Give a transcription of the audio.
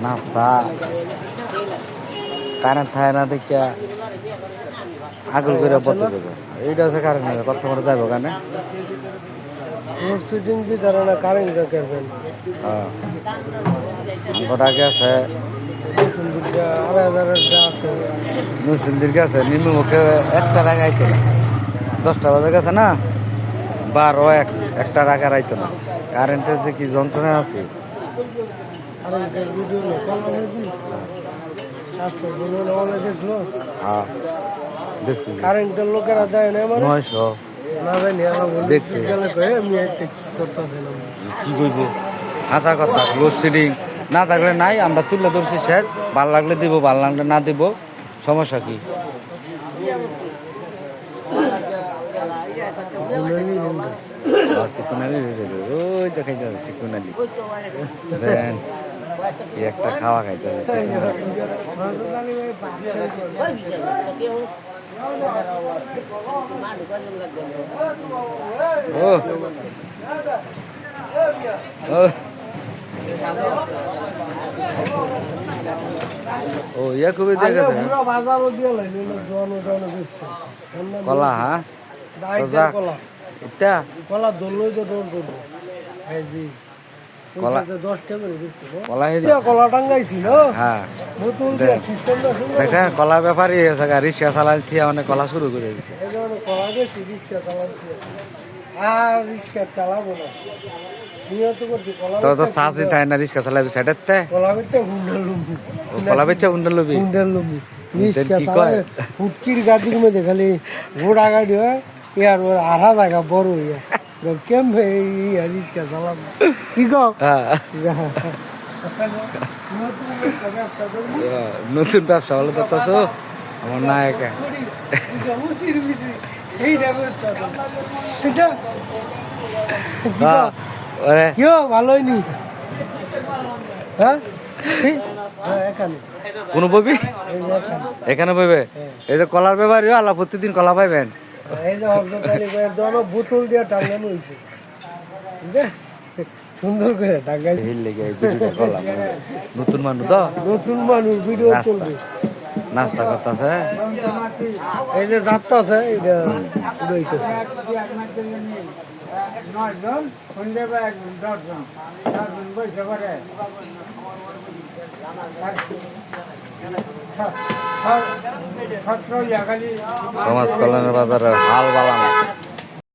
নাস্তা কারেন্ট থাকে না দেখিয়া আগুল করে বলতে দেবো এইটা আছে কারেন্ট নেই কত করে যাবো ওখানে আগে আছে নুসুন্দির আছে নিম্ন মুখে একটা রাগ আইতো না 10টা বাজে গেছে না 12-1 রাগ আর আইতো না কারেন্টের যে কি যন্ত্রণা আছে দেখছি কারেন্টের লোকেরা যায় না 900 না জানি দেখছি কি করবো আশা কথা লোডশেডিং না থাকলে নাই আমরা তুলে ধরছি শেষ ভাল লাগলে দিব ভাল লাগলে না দিব সমস্যা কি ওই যে খাইতে হবে চিকুনালি একটা খাওয়া খাইতে হবে ও ইয়া খুবই দেখেছে কলা হ্যাঁ এটা কলা দলই তো ডোর করবো কলা টাঙ্গাইছিল হ্যাঁ দেখছেন কলা ব্যাপারই হয়েছে রিক্সা চালাল থিয়া অনেক কলা শুরু করে দিচ্ছে কলা গেছি রিক্সা চালাল আর রিক্সা চালাবো না তো সাহসই তাই না রিক্সা চালাবি সাইডেতে কলা বেচা হুন্ডাল লবি কি কয় ফুটকির গাদির মধ্যে খালি ঘোড়া গাড়ি হয় ইয়ার আধা জায়গা বড় ইয়া কেম রিক্সা চালাবো কি কও নতুন ব্যবসা হলো তো আমার না একা ভালোই নি হ্যাঁ কোন ববি এখানে পাইবে এই যে কলার ব্যাপার আল্লাহ প্রতিদিন কলা পাইবেন বোতল দিয়ে টাঙ্গানো হয়েছে সুন্দর করে টাঙ্গাই নতুন মানুষ তো নতুন মানুষ ভিডিও চলবে নাস্তা করতেছে এই যে যাত্রা আছে এটা উড়াইতেছে সমাজ কল্যাণের বাজারে হাল বালানো